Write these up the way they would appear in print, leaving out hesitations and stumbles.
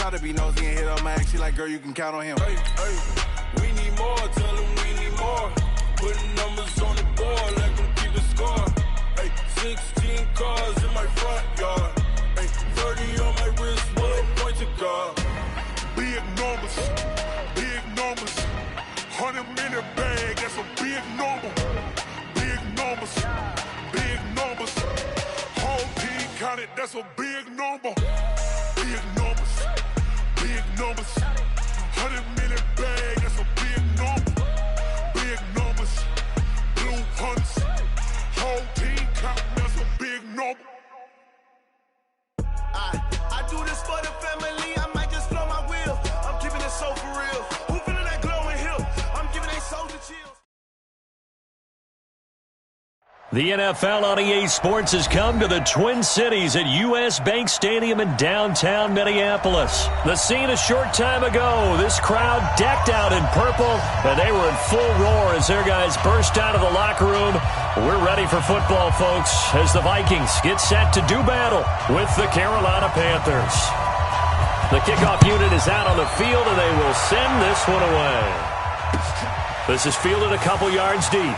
try to be nosy and hit up my ex. She like, girl, you can count on him. Hey, hey, we need more, tell them we need more. Putting numbers on the board, let them keep the score. Hey, 16 cars in my front yard. Hey, 30 on my wrist, bullet point to guard. Big numbers, 100-minute bag, that's a big number. Big numbers, whole team counted, that's a big number. Big numbers, 100-minute bag, that's a big number. Big numbers, blue hunts, whole team counting, that's a big number. I do this for the family, I might just blow my wheel. I'm keeping it so for real. Who feeling that glowing hill? I'm giving they soldier chills. The NFL on EA Sports has come to the Twin Cities at U.S. Bank Stadium in downtown Minneapolis. The scene a short time ago, this crowd decked out in purple, and they were in full roar as their guys burst out of the locker room. We're ready for football, folks, as the Vikings get set to do battle with the Carolina Panthers. The kickoff unit is out on the field, and they will send this one away. This is fielded a couple yards deep.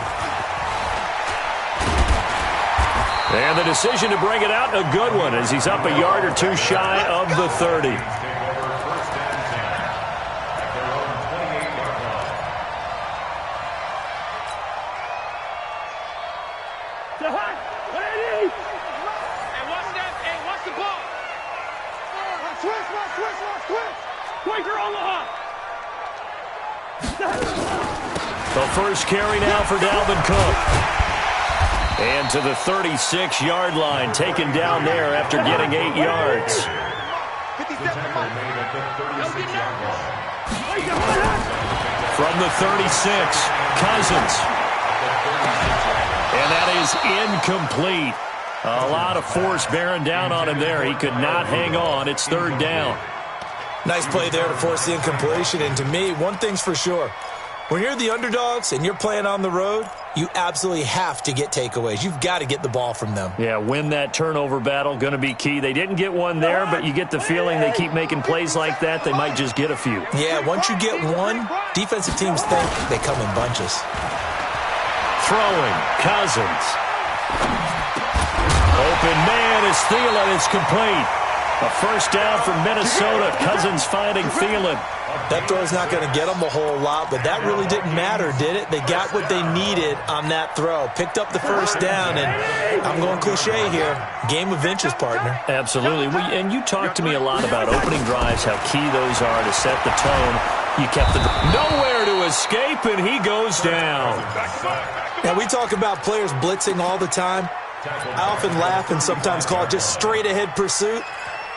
And the decision to bring it out, a good one, as he's up a yard or two shy of the 30. The first carry now for Dalvin Cook. And to the 36-yard line, taken down there after getting 8 yards. From the 36, Cousins. And that is incomplete. A lot of force bearing down on him there. He could not hang on. It's third down. Nice play there to force the incompletion. And to me, one thing's for sure. When you're the underdogs and you're playing on the road, you absolutely have to get takeaways. You've got to get the ball from them. Yeah, win that turnover battle, going to be key. They didn't get one there, but you get the feeling they keep making plays like that, they might just get a few. Yeah, once you get one, defensive teams think they come in bunches. Throwing, Cousins. Open man is Thielen. It's complete. A first down for Minnesota. Cousins finding Thielen. That throw's not going to get them a whole lot, but that really didn't matter, did it? They got what they needed on that throw. Picked up the first down, and I'm going cliche here. Game of inches, partner. Absolutely. And you talked to me a lot about opening drives, how key those are to set the tone. You kept the nowhere to escape, and he goes down. Now, we talk about players blitzing all the time. I often laugh and sometimes call it just straight-ahead pursuit.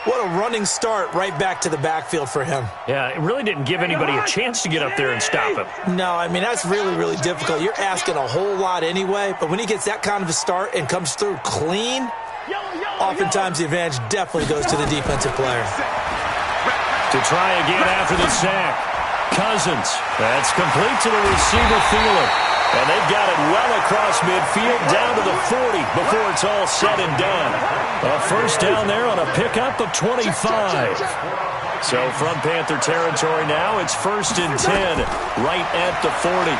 What a running start right back to the backfield for him. Yeah, it really didn't give anybody a chance to get up there and stop him. No, I mean, that's really, really difficult. You're asking a whole lot anyway, but when he gets that kind of a start and comes through clean, oftentimes the advantage definitely goes to the defensive player. To try again after the sack. Cousins. That's complete to the receiver, Thielen. And they've got it well across midfield down to the 40 before it's all said and done. A first down there on a pickup of 25. So from Panther territory now, it's 1st and 10 right at the 40.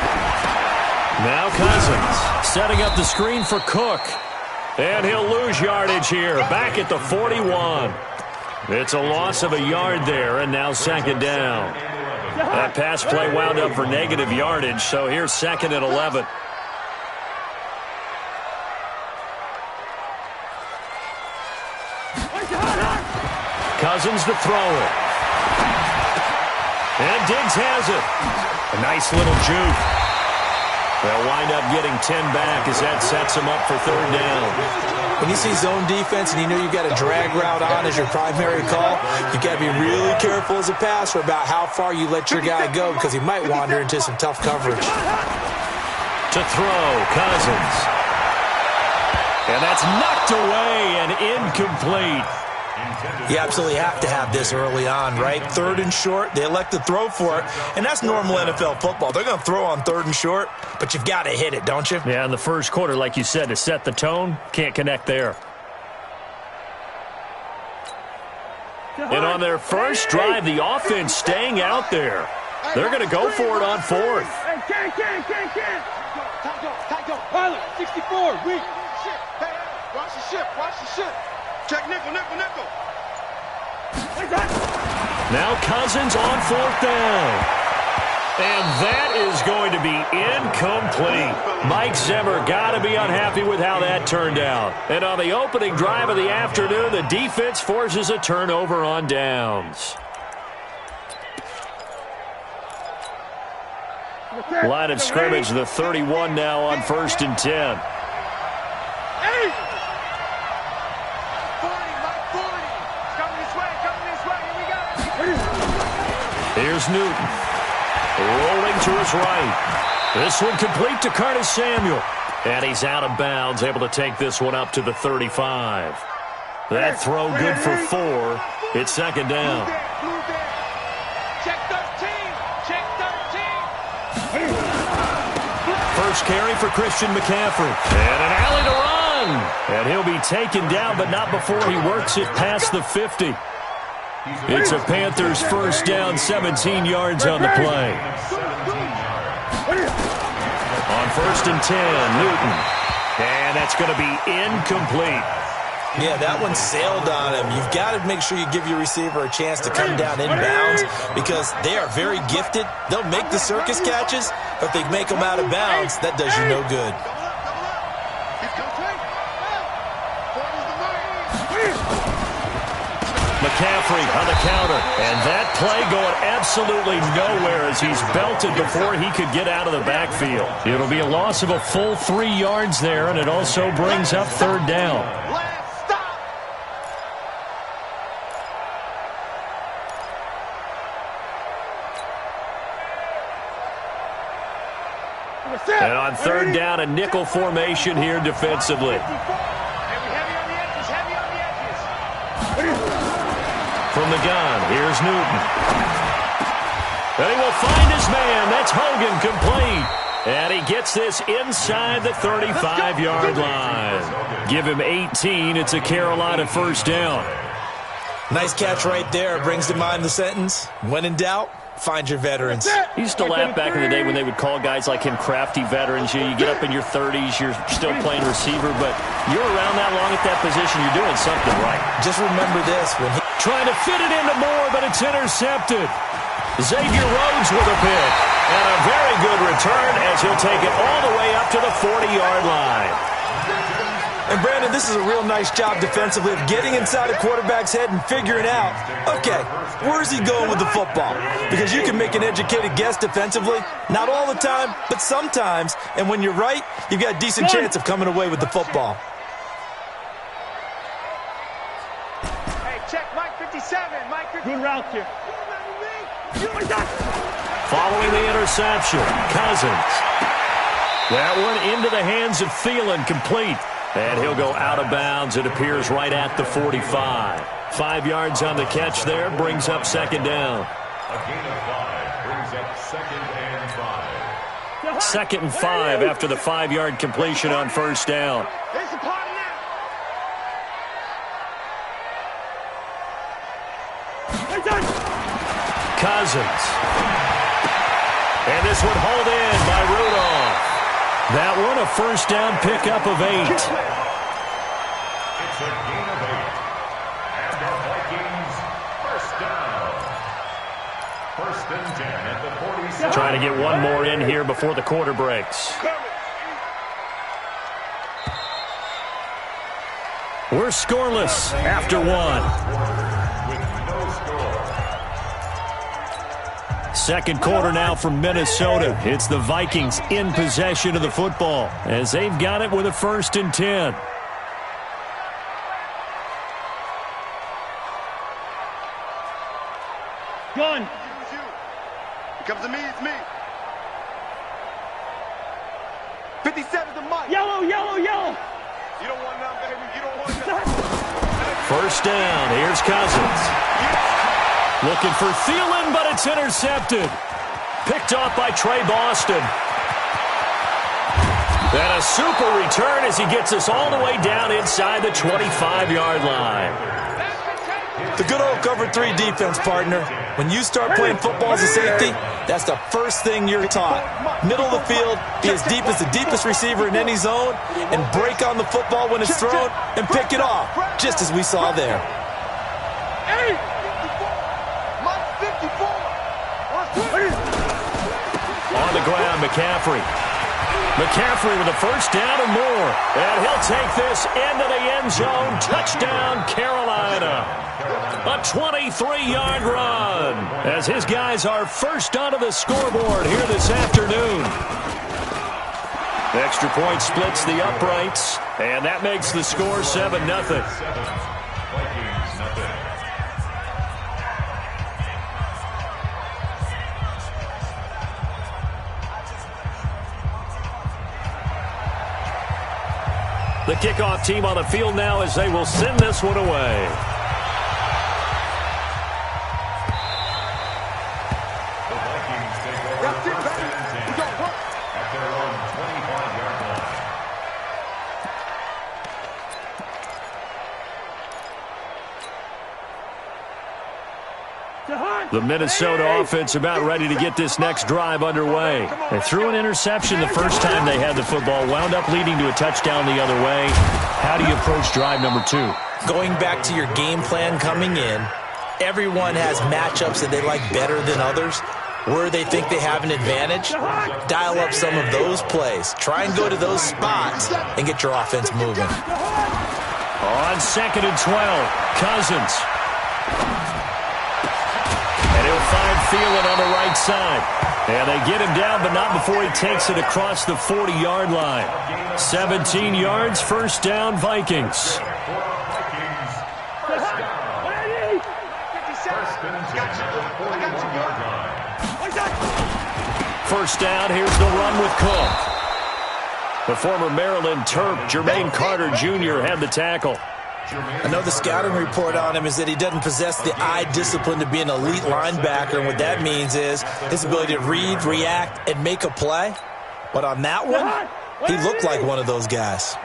Now Cousins setting up the screen for Cook. And he'll lose yardage here back at the 41. It's a loss of a yard there, and now second down. That pass play wound up for negative yardage, so here's 2nd and 11. Cousins to throw it. And Diggs has it. A nice little juke. They'll wind up getting 10 back as that sets them up for third down. When you see zone defense and you know you've got a drag route on as your primary call, you've got to be really careful as a passer about how far you let your guy go because he might wander into some tough coverage. To throw, Cousins. And that's knocked away and incomplete. You absolutely have to have this early on, right? 3rd and short, they elect to throw for it, and that's normal NFL football. They're going to throw on 3rd and short, but you've got to hit it, don't you? Yeah, in the first quarter, like you said, to set the tone, can't connect there. And on their first drive, the offense staying out there. They're going to go for it on fourth. Hey, can't. Pilot, 64, weak. Shit. Hey, watch the ship. Check nickel. Now Cousins on fourth down. And that is going to be incomplete. Mike Zimmer got to be unhappy with how that turned out. And on the opening drive of the afternoon, the defense forces a turnover on downs. Line of scrimmage, the 31 now on 1st and 10. Here's Newton. Rolling to his right. This one complete to Curtis Samuel. And he's out of bounds, able to take this one up to the 35. That throw good for 4. It's second down. Check 13. First carry for Christian McCaffrey. And an alley to run. And he'll be taken down, but not before he works it past the 50. It's a Panthers first down, 17 yards on the play. On 1st and 10, Newton. And that's going to be incomplete. Yeah, that one sailed on him. You've got to make sure you give your receiver a chance to come down inbounds because they are very gifted. They'll make the circus catches, but if they make them out of bounds, that does you no good. McCaffrey on the counter, and that play going absolutely nowhere as he's belted before he could get out of the backfield. It'll be a loss of a full 3 yards there, and it also brings up third down. And on third down, a nickel formation here defensively. From the gun, here's Newton. And he will find his man. That's Hogan complete. And he gets this inside the 35-yard line. Give him 18. It's a Carolina first down. Nice catch right there. Brings to mind the sentence, when in doubt, find your veterans. He used to laugh back in the day when they would call guys like him crafty veterans. You get up in your 30s, you're still playing receiver, but you're around that long at that position, you're doing something right. Just remember this. When he trying to fit it into Moore, but it's intercepted. Xavier Rhodes with a pick. And a very good return as he'll take it all the way up to the 40-yard line. And, Brandon, this is a real nice job defensively of getting inside a quarterback's head and figuring out, okay, where's he going with the football? Because you can make an educated guess defensively, not all the time, but sometimes. And when you're right, you've got a decent chance of coming away with the football. Hey, check Mike 57. Mike 57. Good route here. Following the interception, Cousins. That one into the hands of Thielen, complete. And he'll go out of bounds. It appears right at the 45. 5 yards on the catch there. Brings up second down. A gain of 5 brings up 2nd and 5. 2nd and 5 after the 5-yard completion on first down. Cousins. And this one hauled in by Rudolph. That one a first down pickup of 8. It's a gain of 8. And the Vikings first down. 1st and 10 at the 47. Trying to get one more in here before the quarter breaks. We're scoreless after one. Second quarter now from Minnesota. It's the Vikings in possession of the football as they've got it with a 1st and 10. Gun. It comes to me, it's me. 57 to Mike. Yellow. You don't want none, baby. You don't want none. First down. Here's Cousins. Looking for Thielen, but it's intercepted. Picked off by Trey Boston. And a super return as he gets us all the way down inside the 25-yard line. The good old cover 3 defense, partner. When you start playing football as a safety, that's the first thing you're taught. Middle of the field, be as deep as the deepest receiver in any zone, and break on the football when it's thrown and pick it off, just as we saw there. On the ground, McCaffrey. McCaffrey with a first down and more. And he'll take this into the end zone. Touchdown, Carolina. A 23-yard run as his guys are first onto the scoreboard here this afternoon. Extra point splits the uprights, and that makes the score 7-0. The kickoff team on the field now as they will send this one away. The Minnesota offense about ready to get this next drive underway. They threw an interception the first time they had the football, wound up leading to a touchdown the other way. How do you approach drive number 2? Going back to your game plan coming in, everyone has matchups that they like better than others. Where they think they have an advantage, dial up some of those plays. Try and go to those spots and get your offense moving. On 2nd and 12, Cousins. And he'll find Thielen on the right side. And they get him down, but not before he takes it across the 40-yard line. 17 yards, first down, Vikings. First down, here's the run with Cook. The former Maryland Terp, Jermaine Carter Jr. had the tackle. I know the scouting report on him is that he doesn't possess the eye discipline to be an elite linebacker, and what that means is his ability to read, react, and make a play. But on that one, he looked like one of those guys.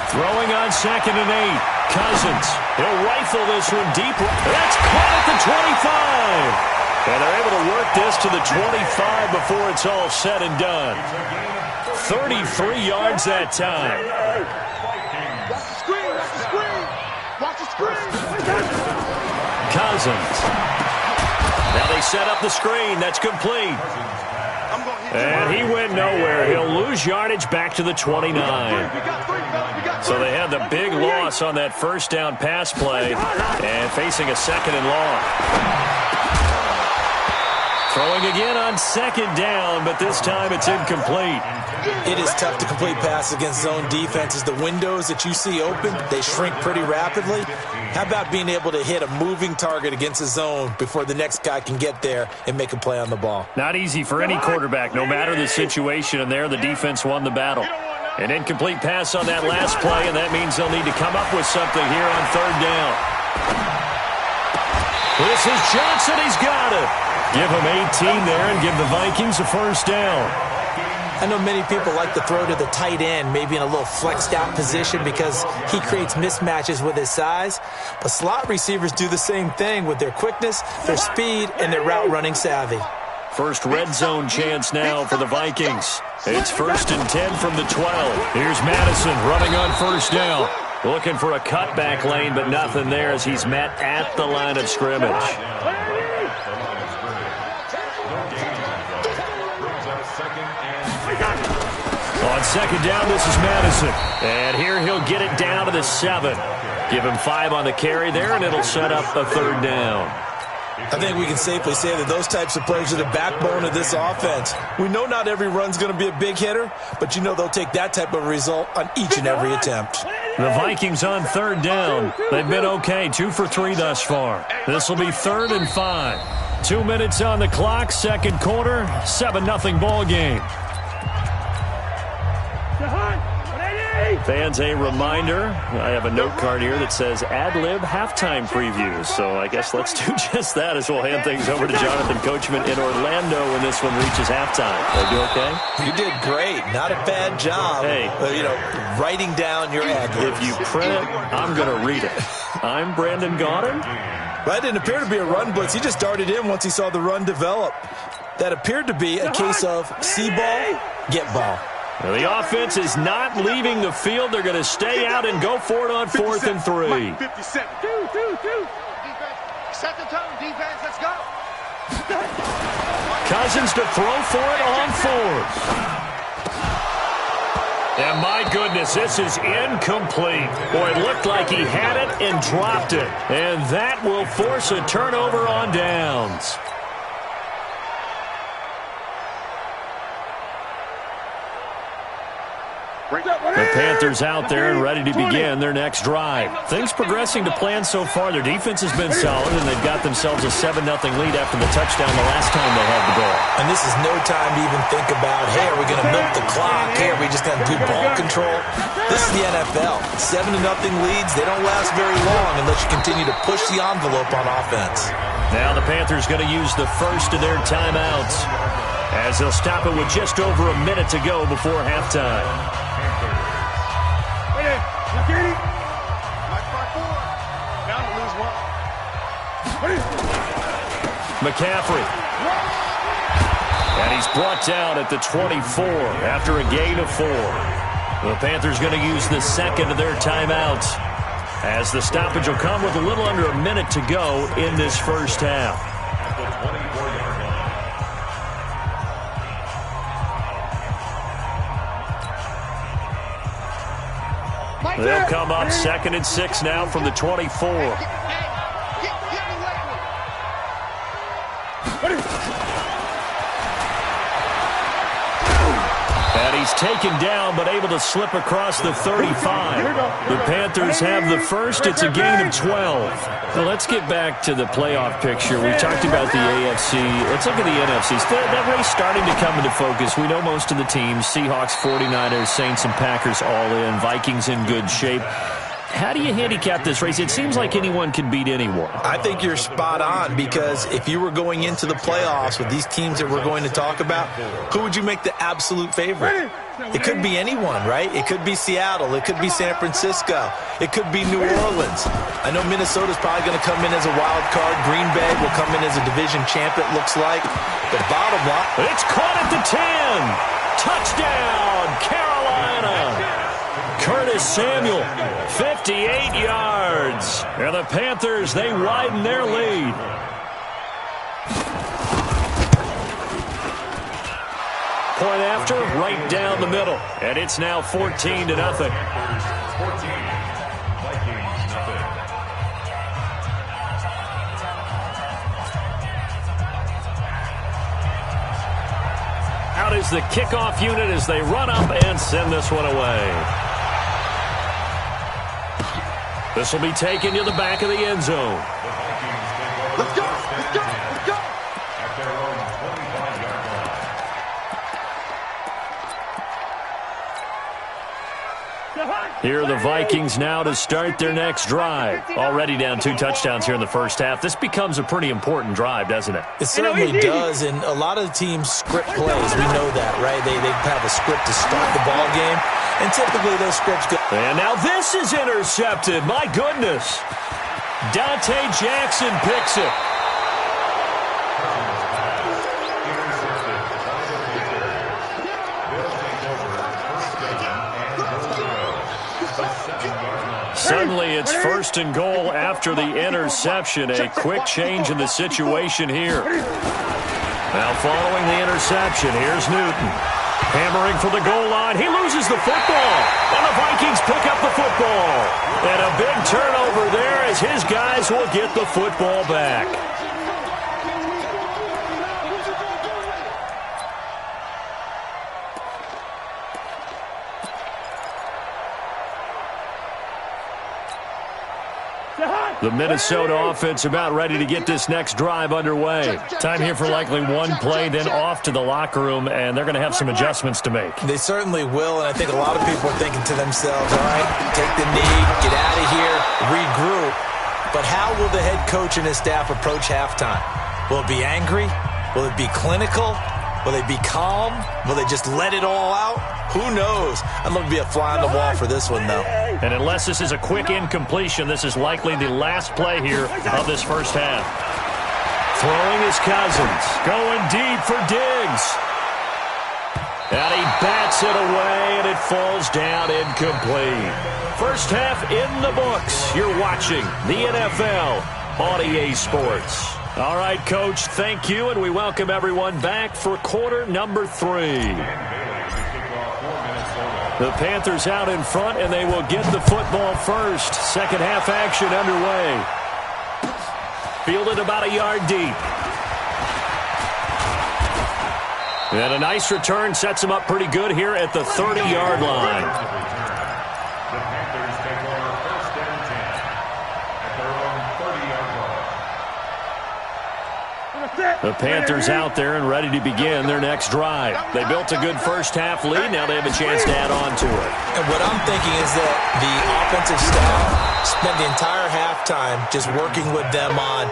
Throwing on 2nd and 8. Cousins. He'll rifle this one deep. That's caught at the 25. And they're able to work this to the 25 before it's all said and done. 33 yards that time. Watch the screen, watch the screen. Watch the screen. Cousins. Now they set up the screen. That's complete. And he went nowhere. He'll lose yardage back to the 29. So they had the big loss on that first down pass play and facing a 2nd and long. Throwing again on 2nd down, but this time it's incomplete. It is tough to complete passes against zone defenses. The windows that you see open, they shrink pretty rapidly. How about being able to hit a moving target against a zone before the next guy can get there and make a play on the ball? Not easy for any quarterback, no matter the situation, and there the defense won the battle. An incomplete pass on that last play, and that means they'll need to come up with something here on 3rd down. This is Johnson. He's got it. Give him 18 there and give the Vikings a first down. I know many people like to throw to the tight end, maybe in a little flexed out position because he creates mismatches with his size. But slot receivers do the same thing with their quickness, their speed, and their route running savvy. First red zone chance now for the Vikings. It's 1st and 10 from the 12. Here's Madison running on first down. Looking for a cutback lane, but nothing there as he's met at the line of scrimmage. On 2nd down, this is Madison. And here he'll get it down to the 7. Give him 5 on the carry there, and it'll set up a 3rd down. I think we can safely say that those types of plays are the backbone of this offense. We know not every run's going to be a big hitter, but you know they'll take that type of result on each and every attempt. The Vikings on 3rd down. They've been okay, 2 for 3 thus far. This will be 3rd and 5. 2 minutes on the clock, 2nd quarter, 7-0 ball game. Fans, a reminder, I have a note card here that says ad-lib halftime previews. So I guess let's do just that as we'll hand things over to Jonathan Coachman in Orlando when this one reaches halftime. Did I do okay? You did great. Not a bad job. Hey. Writing down your ad-libs. If you print it, I'm going to read it. I'm Brandon Gaudin. That didn't appear to be a run blitz. He just darted in once he saw the run develop. That appeared to be a case of see ball, get ball. Well, the offense is not leaving the field. They're going to stay out and go for it on 4th and 3. 57. Defense. Set the tone, defense. Let's go. Cousins to throw for it on 4th. And my goodness, this is incomplete. Boy, it looked like he had it and dropped it. And that will force a turnover on downs. The Panthers out there and ready to begin their next drive. Things progressing to plan so far. Their defense has been solid, and they've got themselves a 7-0 lead after the touchdown the last time they had the ball. And this is no time to even think about, hey, are we going to milk the clock? Hey, are we just going to do ball control? This is the NFL. 7-0 leads, they don't last very long unless you continue to push the envelope on offense. Now the Panthers going to use the first of their timeouts as they'll stop it with just over a minute to go before halftime. McCaffrey. And he's brought down at the 24 after a gain of 4. The Panthers going to use the second of their timeouts as the stoppage will come with a little under a minute to go in this first half. They'll come up 2nd and 6 now from the 24. And he's taken down but able to slip across the 35. The Panthers have the first. It's a gain of 12. Well, let's get back to the playoff picture. We talked about the AFC. Let's look at the NFC. That race starting to come into focus. We know most of the teams. Seahawks, 49ers, Saints, and Packers all in. Vikings in good shape. How do you handicap this race? It seems like anyone can beat anyone. I think you're spot on, because if you were going into the playoffs with these teams that we're going to talk about, who would you make the absolute favorite? It could be anyone, right? It could be Seattle. It could be San Francisco. It could be New Orleans. I know Minnesota's probably going to come in as a wild card. Green Bay will come in as a division champ, it looks like. But bottom line, it's caught at the 10. Touchdown, Carolina. Curtis Samuel, 58 yards. And the Panthers, they widen their lead. Point after, right down the middle. And it's now 14-0. Out is the kickoff unit as they run up and send this one away. This will be taken to the back of the end zone. Let's go! Let's go! Let's go! Here are the Vikings now to start their next drive. Already down 2 touchdowns here in the first half. This becomes a pretty important drive, doesn't it? It certainly does, and a lot of the teams script plays. We know that, right? They have a script to start the ball game, and typically those scripts go. And now this is intercepted. My goodness. Dante Jackson picks it. Suddenly it's 1st and goal after the interception. A quick change in the situation here. Now following the interception, here's Newton. Hammering for the goal line. He loses the football. And the Vikings pick up the football. And a big turnover there as his guys will get the football back. The Minnesota offense about ready to get this next drive underway. Time here for likely one play, then off to the locker room, and they're going to have some adjustments to make. They certainly will, and I think a lot of people are thinking to themselves, all right, take the knee, get out of here, regroup. But how will the head coach and his staff approach halftime? Will it be angry? Will it be clinical? Will they be calm? Will they just let it all out? Who knows? I'd love to be a fly on the wall for this one, though. And unless this is a quick incompletion, this is likely the last play here of this first half. Throwing is Cousins. Going deep for Diggs. And he bats it away, and it falls down incomplete. First half in the books. You're watching the NFL on EA Sports. All right, Coach, thank you, and we welcome everyone back for quarter number 3. The Panthers out in front, and they will get the football first. Second half action underway. Fielded about a yard deep. And a nice return sets him up pretty good here at the 30-yard line. The Panthers out there and ready to begin their next drive. They built a good first half lead. Now they have a chance to add on to it. And what I'm thinking is that the offensive staff spent the entire halftime just working with them on,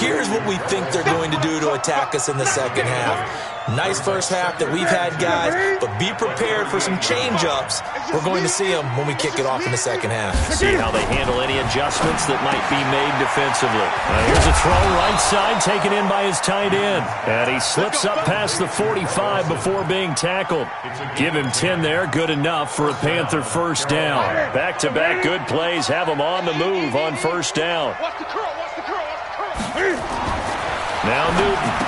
here's what we think they're going to do to attack us in the second half. Nice first half that we've had, guys, but be prepared for some change-ups. We're going to see them when we kick it off in the second half. See how they handle any adjustments that might be made defensively. Here's a throw right side taken in by his tight end. And he slips up past the 45 before being tackled. Give him 10 there, good enough for a Panther first down. Back-to-back good plays have him on the move on first down. Now Newton.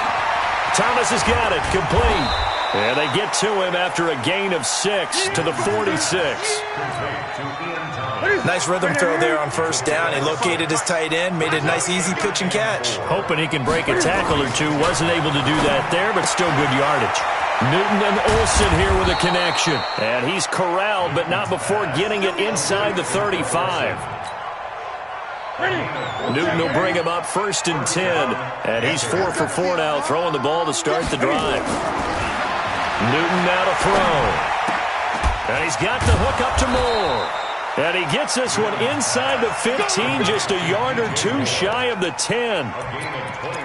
Thomas has got it, complete. And they get to him after a gain of 6 to the 46. Nice rhythm throw there on first down. He located his tight end, made a nice easy pitch and catch. Hoping he can break a tackle or two. Wasn't able to do that there, but still good yardage. Newton and Olsen here with a connection. And he's corralled, but not before getting it inside the 35. Newton will bring him up first and 10. And he's 4 for 4 now, throwing the ball to start the drive. Newton now to throw. And he's got the hook up to Moore. And he gets this one inside the 15, just a yard or two shy of the 10.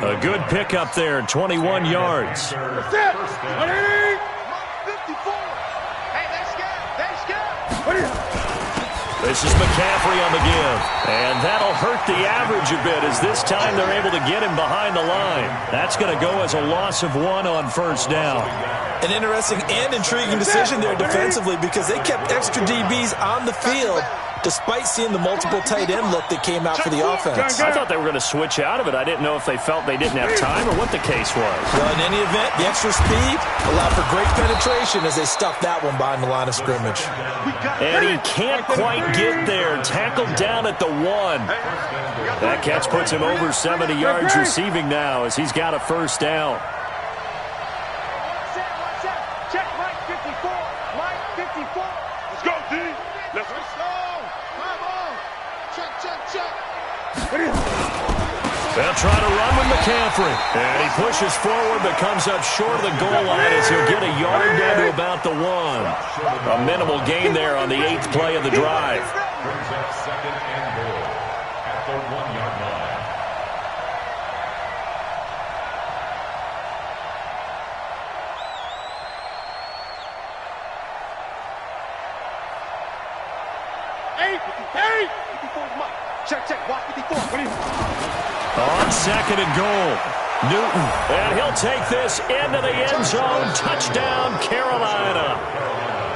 A good pickup there, 21 yards. This is McCaffrey on the give. And that'll hurt the average a bit as this time they're able to get him behind the line. That's going to go as a loss of 1 on first down. An interesting and intriguing decision there defensively because they kept extra DBs on the field despite seeing the multiple tight end look that came out for the offense. I thought they were going to switch out of it. I didn't know if they felt they didn't have time or what the case was. Well, in any event, the extra speed allowed for great penetration as they stuffed that one behind the line of scrimmage. And he can't quite get there. Tackled down at the 1. That catch puts him over 70 yards receiving now as he's got a first down. Check Mike 54. Mike 54. Let's go, D. Let's go. Come on. Check. They'll try to run with McCaffrey. And he pushes forward but comes up short of the goal line as he'll get a yard down to about the 1. A minimal gain there on the 8th play of the drive. Brings up second and goal at the 1-yard line. Check, watch 54. On second and goal, Newton. And he'll take this into the end zone. Touchdown, Carolina.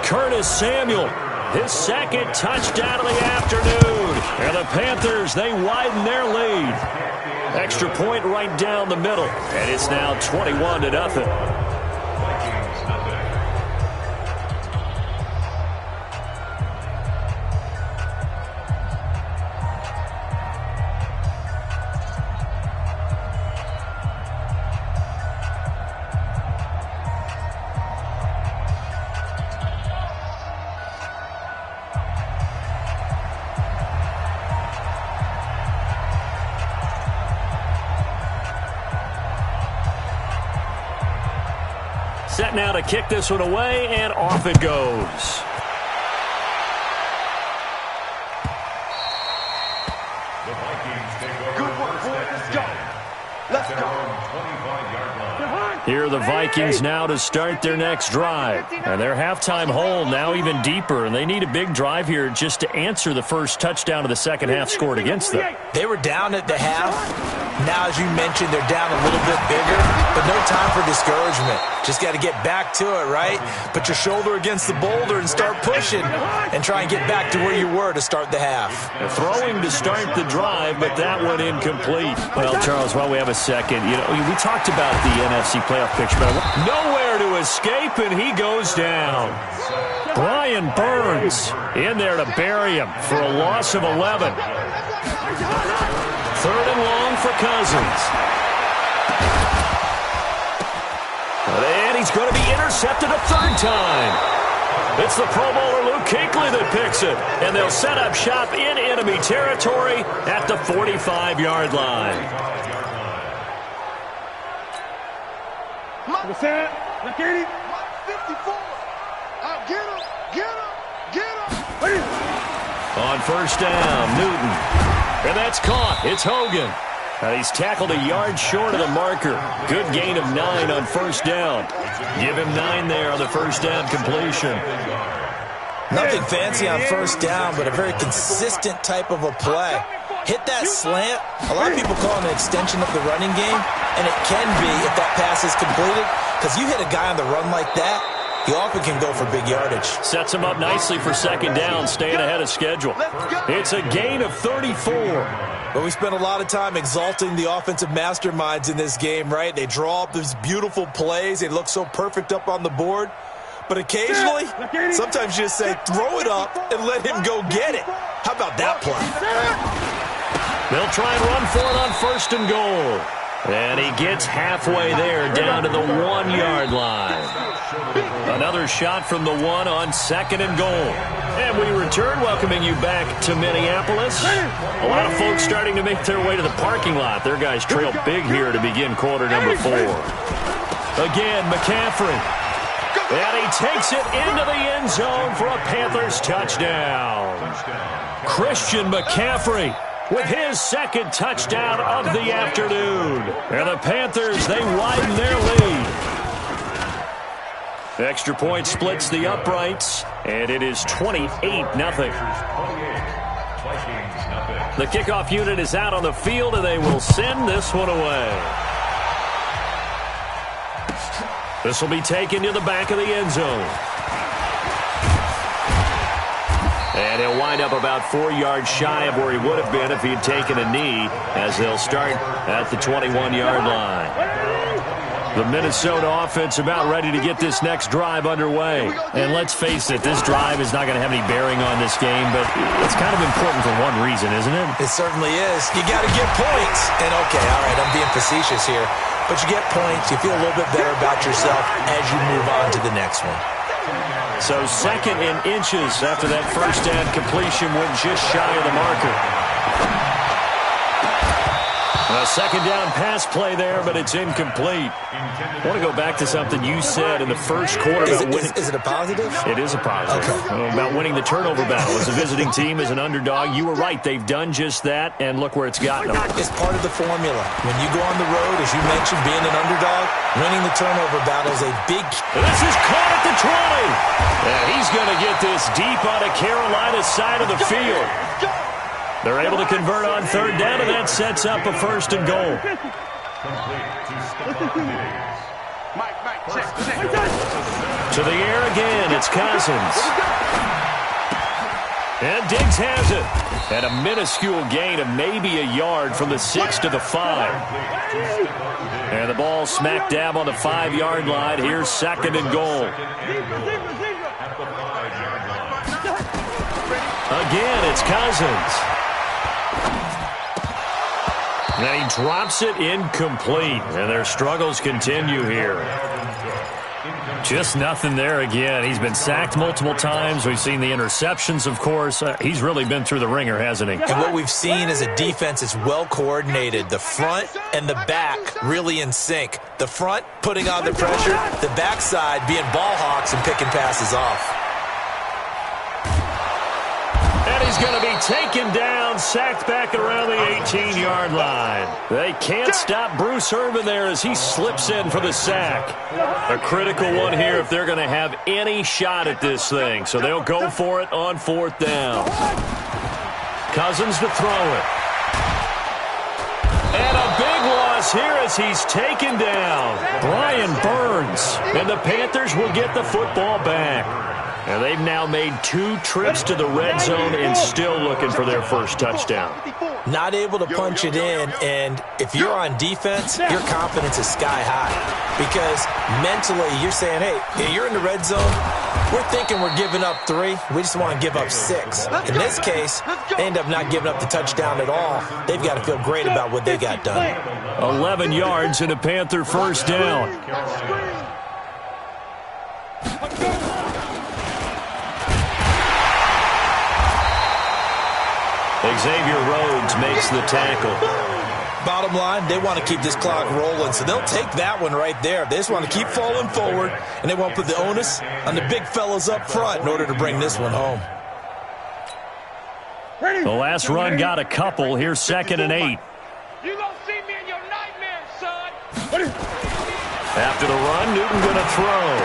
Curtis Samuel, his second touchdown of the afternoon. And the Panthers, they widen their lead. Extra point right down the middle. And it's now 21-0. set now to kick this one away, and off it goes. Here are the Vikings now to start their next drive. And their halftime hole now even deeper, and they need a big drive here just to answer the first touchdown of the second half scored against them. They were down at the half. Now, as you mentioned, they're down a little bit bigger, but no time for discouragement. Just got to get back to it, right? Put your shoulder against the boulder and start pushing and try and get back to where you were to start the half. Throwing to start the drive, but that one incomplete. Well, Charles, while we have a second, we talked about the NFC playoff picture, but nowhere to escape, and he goes down. Brian Burns in there to bury him for a loss of 11. Third and long for Cousins. And he's going to be intercepted a third time. It's the Pro Bowler Luke Kuechly that picks it. And they'll set up shop in enemy territory at the 45-yard line. Look at him. 54. Get him. On first down, Newton. And that's caught. It's Hogan. And he's tackled a yard short of the marker. Good gain of 9 on first down. Give him 9 there on the first down completion. Nothing fancy on first down, but a very consistent type of a play. Hit that slant. A lot of people call it an extension of the running game, and it can be if that pass is completed, because you hit a guy on the run like that, he often can go for big yardage. Sets him up nicely for second down, staying ahead of schedule. It's a gain of 34. But we spent a lot of time exalting the offensive masterminds in this game, right? They draw up these beautiful plays. They look so perfect up on the board. But occasionally, sometimes you just say, throw it up and let him go get it. How about that play? They'll try and run for it on first and goal. And he gets halfway there down to the 1-yard line. Another shot from the 1 on second and goal. And we return, welcoming you back to Minneapolis. A lot of folks starting to make their way to the parking lot. Their guys trail big here to begin quarter number 4. Again, McCaffrey. And he takes it into the end zone for a Panthers touchdown. Christian McCaffrey with his second touchdown of the afternoon. And the Panthers, they widen their lead. Extra point splits the uprights, and it is 28-0. The kickoff unit is out on the field, and they will send this one away. This will be taken to the back of the end zone. And he'll wind up about 4 yards shy of where he would have been if he had taken a knee, as they'll start at the 21-yard line. The Minnesota offense about ready to get this next drive underway. And let's face it, this drive is not going to have any bearing on this game, but it's kind of important for one reason, isn't it? It certainly is. You got to get points. And okay, all right, I'm being facetious here. But you get points, you feel a little bit better about yourself as you move on to the next one. So second in inches after that first down completion went just shy of the marker. A second down pass play there, but it's incomplete. I want to go back to something you said in the first quarter. Is it a positive? It is a positive. Okay. About winning the turnover battle. As a visiting team, as an underdog, you were right. They've done just that, and look where it's gotten them. It's part of the formula. When you go on the road, as you mentioned, being an underdog, winning the turnover battle is a big... This is caught at the 20. And he's going to get this deep on a Carolina side of the field. They're able to convert on third down, and that sets up a first and goal. To the air again, it's Cousins. And Diggs has it. And a minuscule gain of maybe a yard from the 6 to the 5. And the ball smack dab on the 5-yard line. Here's second and goal. Again, it's Cousins. And he drops it incomplete. And their struggles continue here. Just nothing there again. He's been sacked multiple times. We've seen the interceptions, of course. He's really been through the ringer, hasn't he? And what we've seen is a defense that's well coordinated. The front and the back really in sync. The front putting on the pressure, the backside being ball hawks and picking passes off. And he's going to be taken down, sacked back around the 18-yard line. They can't stop Bruce Irvin there as he slips in for the sack. A critical one here if they're going to have any shot at this thing. So they'll go for it on 4th down. Cousins to throw it. And a big loss here as he's taken down. Brian Burns. And the Panthers will get the football back. And they've now made 2 trips to the red zone and still looking for their first touchdown. Not able to punch it in, and if you're on defense, your confidence is sky high. Because mentally, you're saying, hey, you're in the red zone. We're thinking we're giving up 3. We just want to give up 6. In this case, they end up not giving up the touchdown at all. They've got to feel great about what they got done. 11 yards and a Panther first down. Xavier Rhodes makes the tackle. Bottom line, they want to keep this clock rolling, so they'll take that one right there. They just want to keep falling forward, and they won't put the onus on the big fellas up front in order to bring this one home. The last run got a couple. Here's 2nd and 8. You gonna see me in your nightmares, son. After the run, Newton going to throw.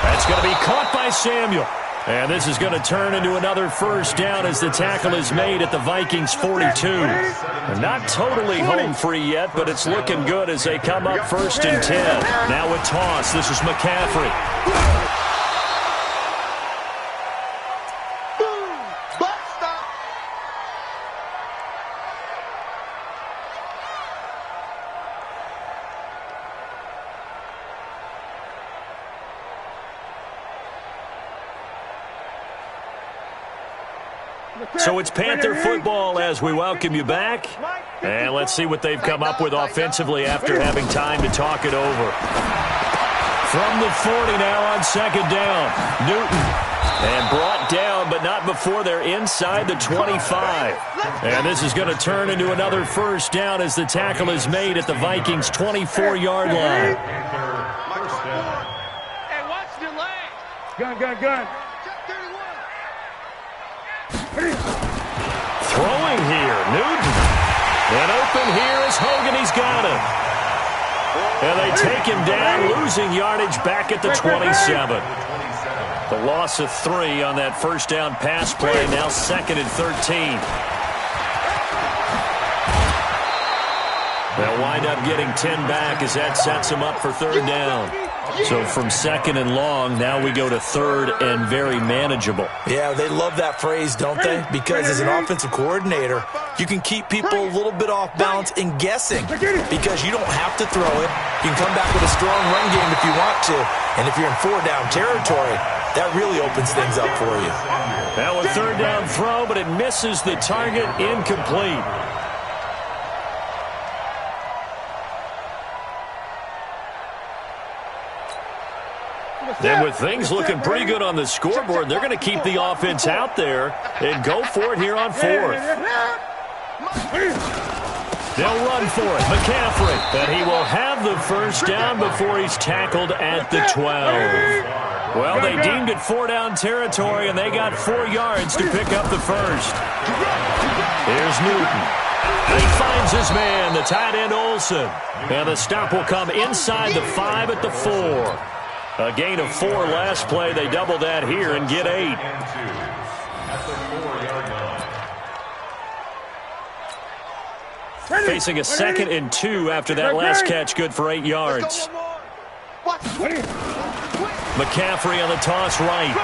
That's going to be caught by Samuel. And this is going to turn into another first down as the tackle is made at the Vikings 42. They're not totally home free yet, but it's looking good as they come up 1st and 10. Now a toss. This is McCaffrey. So it's Panther football as we welcome you back. And let's see what they've come up with offensively after having time to talk it over. From the 40 now on 2nd down. Newton. And brought down, but not before they're inside the 25. And this is going to turn into another first down as the tackle is made at the Vikings' 24-yard line. Hey, watch the leg. Gun. Throwing here, Newton. And open here is Hogan. He's got it. And they take him down, losing yardage back at the 27. The loss of 3 on that first down pass play, now 2nd and 13. They'll wind up getting 10 back as that sets them up for 3rd down. So from 2nd and long, now we go to 3rd and very manageable. Yeah, they love that phrase, don't they? Because as an offensive coordinator, you can keep people a little bit off balance and guessing because you don't have to throw it. You can come back with a strong run game if you want to. And if you're in 4-down territory, that really opens things up for you. Now a 3rd down throw, but it misses the target, incomplete. Then with things looking pretty good on the scoreboard, they're going to keep the offense out there and go for it here on 4th. They'll run for it. McCaffrey. And he will have the first down before he's tackled at the 12. Well, they deemed it 4-down territory, and they got 4 yards to pick up the first. Here's Newton. He finds his man, the tight end Olsen. And the stop will come inside the 5 at the 4. A gain of 4 last play. They double that here and get 8. Facing a 2nd and 2 after that last catch, good for 8 yards. McCaffrey on the toss right.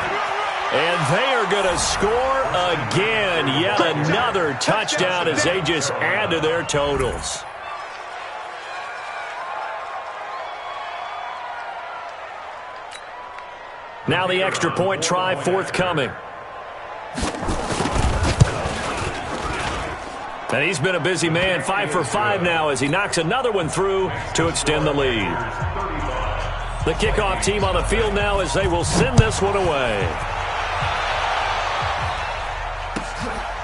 And they are going to score again. Yet another touchdown as they just add to their totals. Now the extra point try forthcoming. And he's been a busy man, 5 for 5 now as he knocks another one through to extend the lead. The kickoff team on the field now as they will send this one away.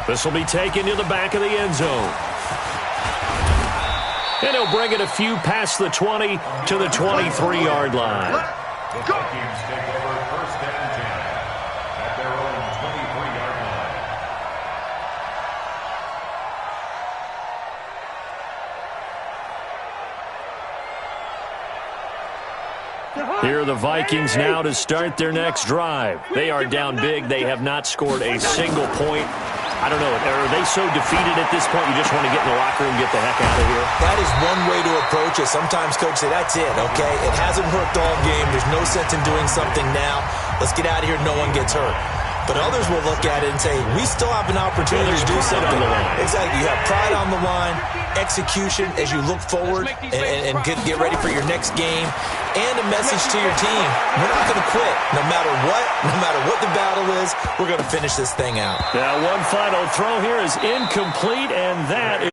This will be taken to the back of the end zone. And he'll bring it a few past the 20 to the 23-yard line. The Vikings take over first and 10 at their own 23-yard line. Here are the Vikings now to start their next drive. They are down big. They have not scored a single point. I don't know. Are they so defeated at this point you just want to get in the locker room and get the heck out of here? That is one way to approach it. Sometimes coaches say, that's it, okay? It hasn't worked all game. There's no sense in doing something now. Let's get out of here. No one gets hurt. But others will look at it and say, we still have an opportunity to do something. Exactly. You have pride on the line, execution as you look forward and get ready for your next game, and a message to your team. We're not going to quit. No matter what the battle is, we're going to finish this thing out. Now, one final throw here is incomplete, and that is